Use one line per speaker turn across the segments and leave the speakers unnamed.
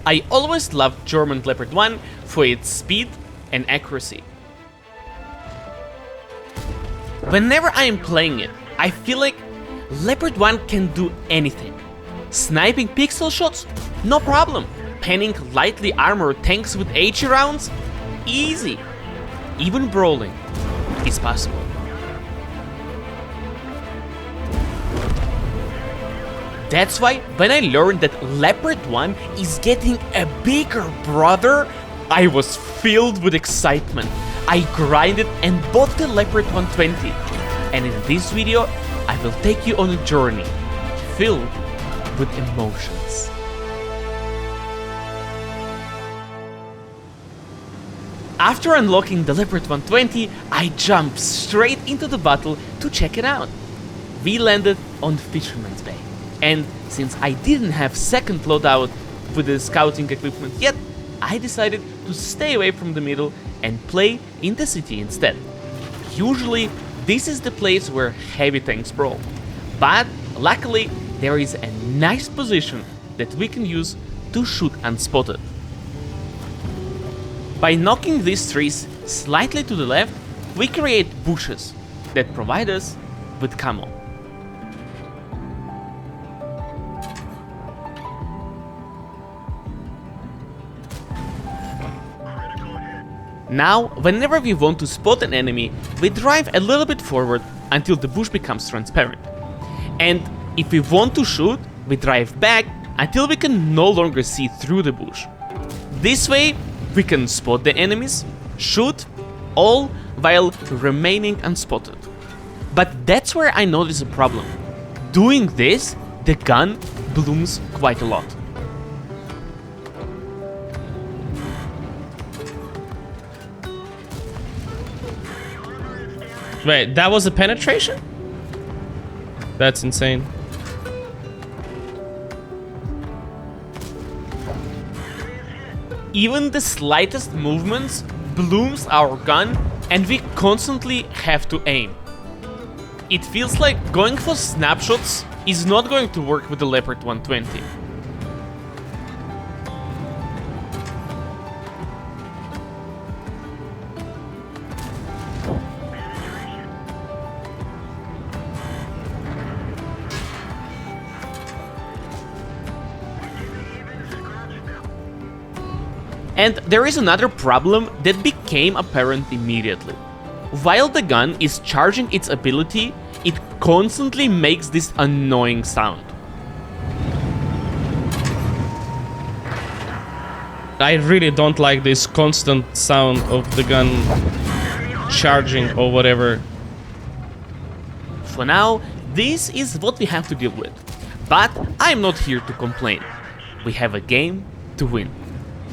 I always loved German Leopard 1 for its speed and accuracy. Whenever I am playing it, I feel like Leopard 1 can do anything. Sniping pixel shots? No problem. Penning lightly armored tanks with HE rounds? Easy. Even brawling is possible. That's why when I learned that Leopard 1 is getting a bigger brother, I was filled with excitement. I grinded and bought the Leopard 120. And in this video, I will take you on a journey filled with emotions. After unlocking the Leopard 120, I jumped straight into the battle to check it out. We landed on Fisherman's Bay. And since I didn't have second loadout with the scouting equipment yet, I decided to stay away from the middle and play in the city instead. Usually, this is the place where heavy tanks brawl. But luckily, there is a nice position that we can use to shoot unspotted. By knocking these trees slightly to the left, we create bushes that provide us with camo. Now, whenever we want to spot an enemy, we drive a little bit forward until the bush becomes transparent. And if we want to shoot, we drive back until we can no longer see through the bush. This way, we can spot the enemies, shoot, all while remaining unspotted. But that's where I notice a problem. Doing this, the gun blooms quite a lot.
Wait, that was a penetration? That's insane.
Even the slightest movements blooms our gun and we constantly have to aim. It feels like going for snapshots is not going to work with the Leopard 120. And there is another problem that became apparent immediately. While the gun is charging its ability, it constantly makes this annoying sound.
I really don't like this constant sound of the gun charging or whatever.
For now, this is what we have to deal with. But I'm not here to complain. We have a game to win.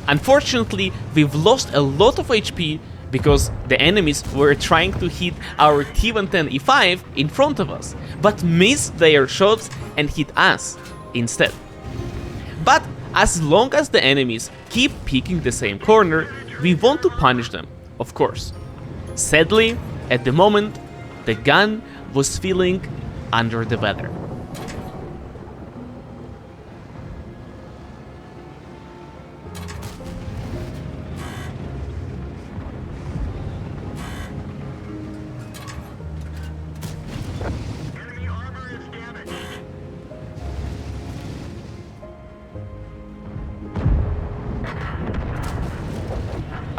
Unfortunately, we've lost a lot of HP because the enemies were trying to hit our T-110E5 in front of us, but missed their shots and hit us instead. But as long as the enemies keep picking the same corner, we want to punish them, of course. Sadly, at the moment, the gun was feeling under the weather.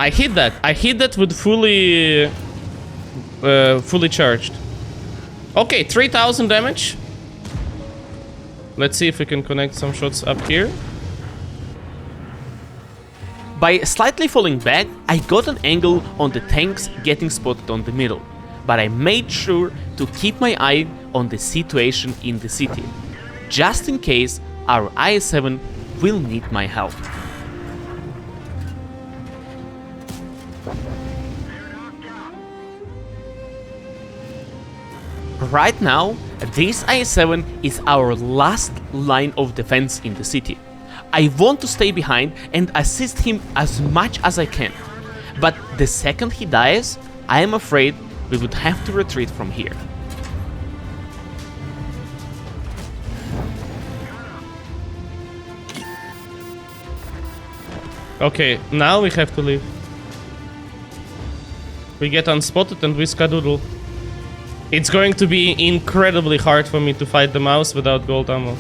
I hit that with fully charged. Okay, 3000 damage. Let's see if we can connect some shots up here.
By slightly falling back, I got an angle on the tanks getting spotted on the middle, but I made sure to keep my eye on the situation in the city, just in case our iyouxin will need my help. Right now, this iyouxin is our last line of defense in the city. I want to stay behind and assist him as much as I can. But the second he dies, I am afraid we would have to retreat from here.
Okay, now we have to leave. We get unspotted and we skadoodle. It's going to be incredibly hard for me to fight the mouse without gold ammo.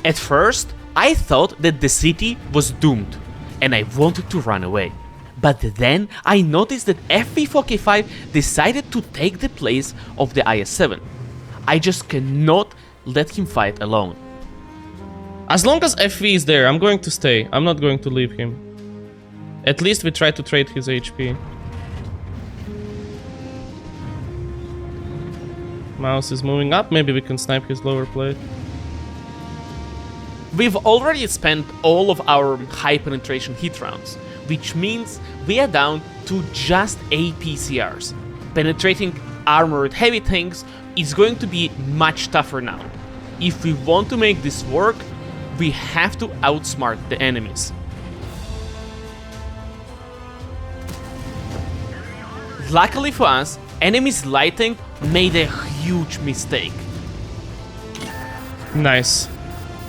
At first, I thought that the city was doomed, and I wanted to run away. But then I noticed that FV4K5 decided to take the place of the IS-7. I just cannot let him fight alone.
As long as FV is there, I'm going to stay. I'm not going to leave him. At least we try to trade his HP. Mouse is moving up. Maybe we can snipe his lower plate.
We've already spent all of our high penetration hit rounds, which means we are down to just APCRs. Penetrating armored heavy tanks is going to be much tougher now. If we want to make this work, we have to outsmart the enemies. Luckily for us, enemies' light tank made a huge mistake.
Nice.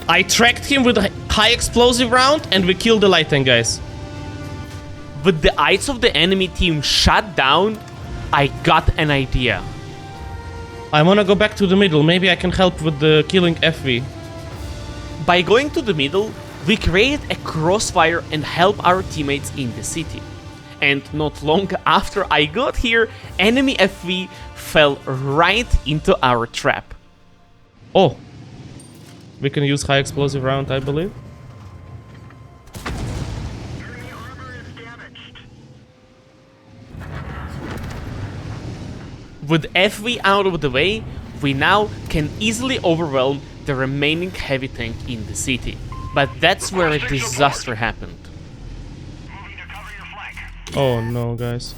I tracked him with a high explosive round and we killed the light tank, guys.
With the eyes of the enemy team shut down, I got an idea.
I wanna go back to the middle. Maybe I can help with the killing FV.
By going to the middle, we created a crossfire and help our teammates in the city. And not long after I got here, enemy FV fell right into our trap.
Oh. We can use high explosive round, I believe.
With FV out of the way, we now can easily overwhelm the remaining heavy tank in the city. But that's where a disaster happened.
Oh no, guys.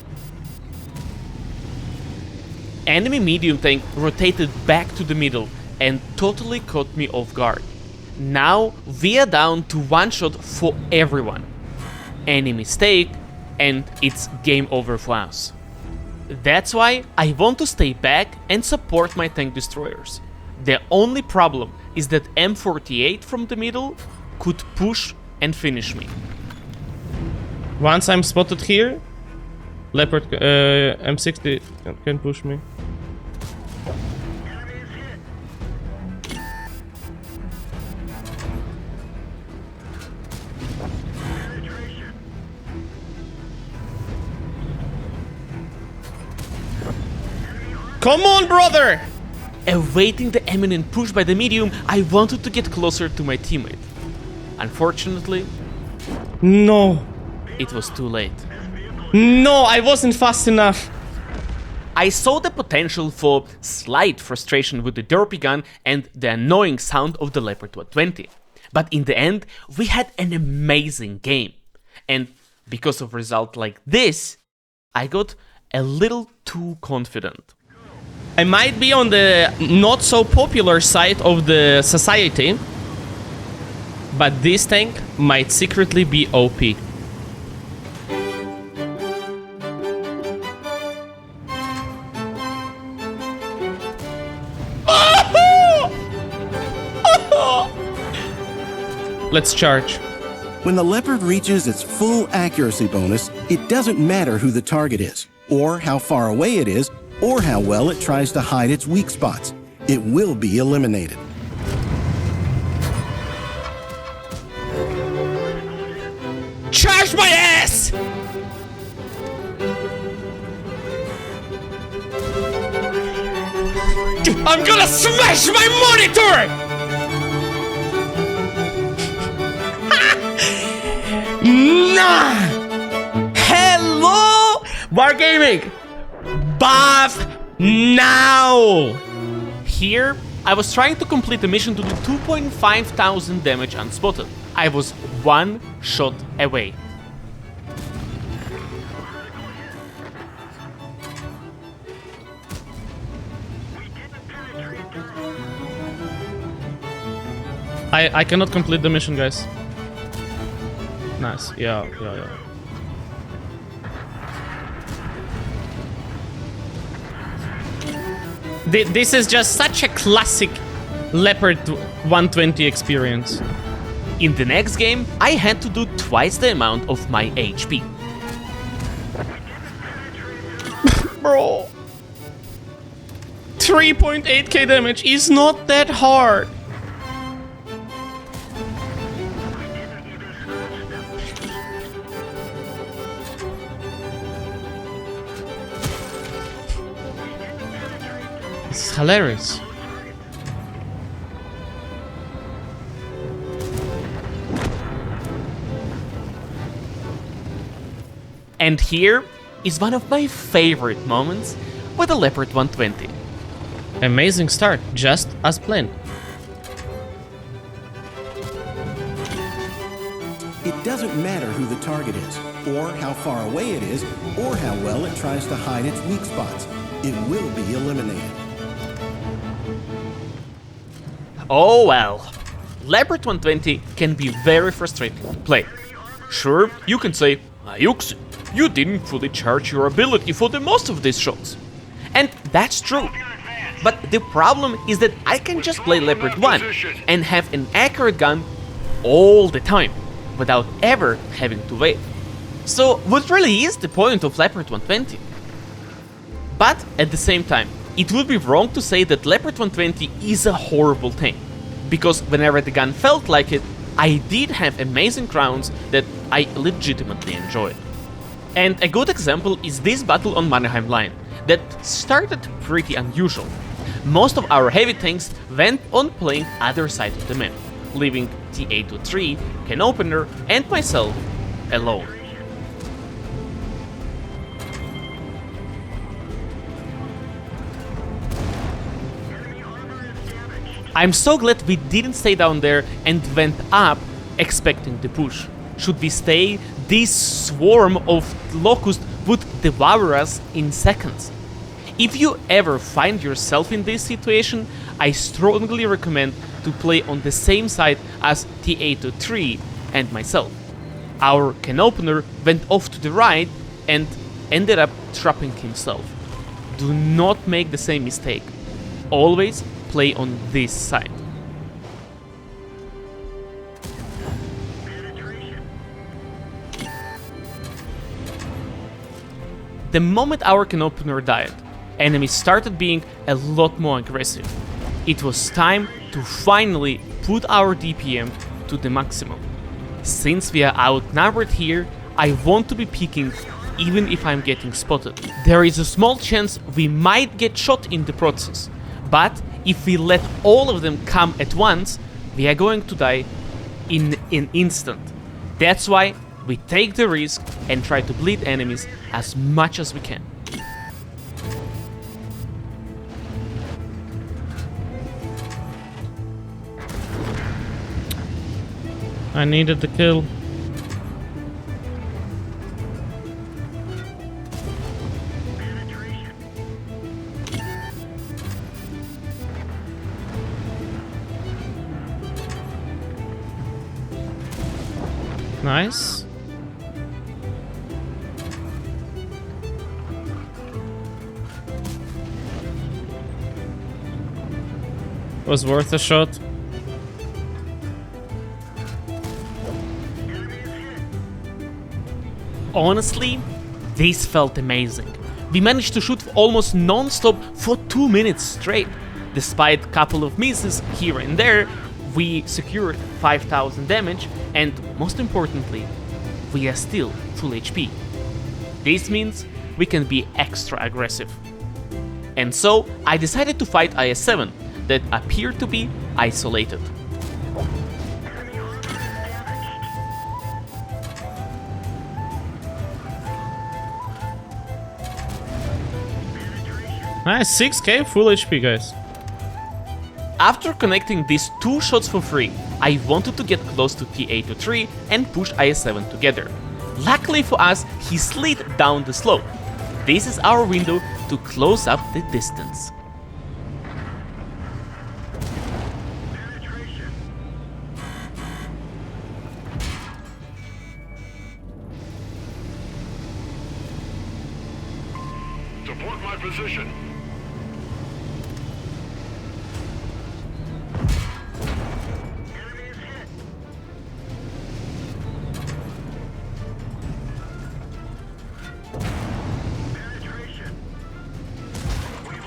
Enemy medium tank rotated back to the middle and totally caught me off guard. Now we are down to one shot for everyone. Any mistake and it's game over for us. That's why I want to stay back and support my tank destroyers. The only problem is that M48 from the middle could push and finish me.
Once I'm spotted here, Leopard M60 can push me. Come on, brother!
Awaiting the imminent push by the medium, I wanted to get closer to my teammate. Unfortunately,
No.
it was too late.
No, I wasn't fast enough.
I saw the potential for slight frustration with the derpy gun and the annoying sound of the Leopard 120. But in the end, we had an amazing game. And because of a result like this, I got a little too confident.
I might be on the not so popular side of the society, but this tank might secretly be OP. Let's charge.
When the Leopard reaches its full accuracy bonus, it doesn't matter who the target is, or how far away it is, or how well it tries to hide its weak spots. It will be eliminated.
Charge my ass! I'm gonna smash my monitor! Nah! Hello! Wargaming! Buff now!
Here, I was trying to complete the mission to do 2,500 damage unspotted. I was one shot away.
I cannot complete the mission, guys. Nice. Yeah. This is just such a classic Leopard 120 experience.
In the next game, I had to do twice the amount of my HP.
Bro. 3.8k damage is not that hard. It's hilarious.
And here is one of my favorite moments with the Leopard 120.
Amazing start, just as planned.
It doesn't matter who the target is, or how far away it is, or how well it tries to hide its weak spots. It will be eliminated.
Oh well. Leopard 120 can be very frustrating to play. Sure, you can say, iyouxin, you didn't fully charge your ability for the most of these shots. And that's true. But the problem is that I can just play Leopard 1 and have an accurate gun all the time, without ever having to wait. So what really is the point of Leopard 120? But at the same time, it would be wrong to say that Leopard 120 is a horrible thing, because whenever the gun felt like it, I did have amazing rounds that I legitimately enjoyed. And a good example is this battle on Mannerheim line, that started pretty unusual. Most of our heavy tanks went on playing other side of the map, leaving TA-23, Can Opener, and myself alone. I'm so glad we didn't stay down there and went up expecting the push. Should we stay, this swarm of locusts would devour us in seconds. If you ever find yourself in this situation, I strongly recommend to play on the same side as TA-23 and myself. Our can opener went off to the right and ended up trapping himself. Do not make the same mistake. Always play on this side. The moment our can opener died, enemies started being a lot more aggressive. It was time to finally put our DPM to the maximum. Since we are outnumbered here, I want to be peeking even if I'm getting spotted. There is a small chance we might get shot in the process, but if we let all of them come at once, we are going to die in an instant. That's why we take the risk and try to bleed enemies as much as we can.
I needed the kill. Nice. Was worth a shot.
Honestly, this felt amazing. We managed to shoot almost non-stop for 2 minutes straight. Despite a couple of misses here and there, we secured 5000 damage and, most importantly, we are still full HP. This means we can be extra aggressive. And so I decided to fight IS-7 that appeared to be isolated.
Nice, 6k full HP, guys.
After connecting these 2 shots for free, I wanted to get close to TA-23 and push IS-7 together. Luckily for us, he slid down the slope. This is our window to close up the distance.
Support my position.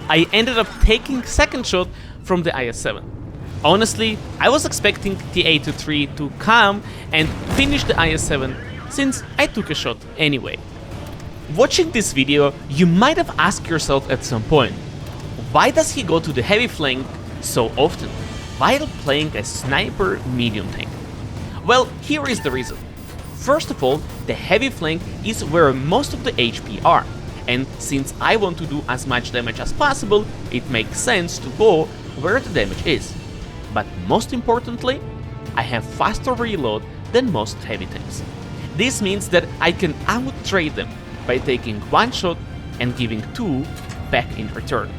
I ended up taking second shot from the IS-7. Honestly, I was expecting the 823 to come and finish the IS-7 since I took a shot anyway. Watching this video, you might have asked yourself at some point, why does he go to the heavy flank so often, while playing a sniper medium tank? Well, here is the reason. First of all, the heavy flank is where most of the HP are, and since I want to do as much damage as possible, it makes sense to go where the damage is. But most importantly, I have faster reload than most heavy tanks. This means that I can out-trade them by taking one shot and giving two back in return.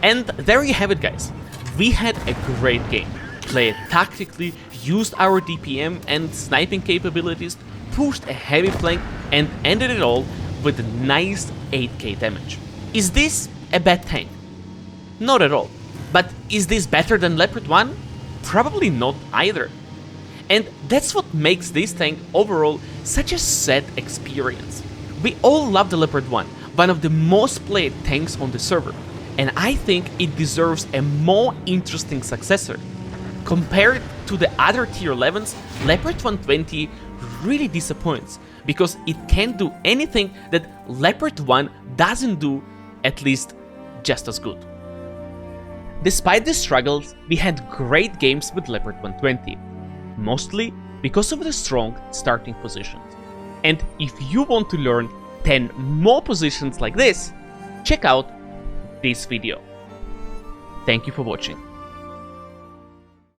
And there you have it, guys. We had a great game. Played tactically, used our DPM and sniping capabilities, pushed a heavy flank, and ended it all with a nice 8k damage. Is this a bad tank? Not at all. But is this better than Leopard 1? Probably not either. And that's what makes this tank overall such a sad experience. We all love the Leopard 1, one of the most played tanks on the server, and I think it deserves a more interesting successor. Compared to the other tier 11s, Leopard 120 really disappoints, because it can't do anything that Leopard 1 doesn't do, at least just as good. Despite the struggles, we had great games with Leopard 120, mostly because of the strong starting positions. And if you want to learn 10 more positions like this, check out this video. Thank you for watching.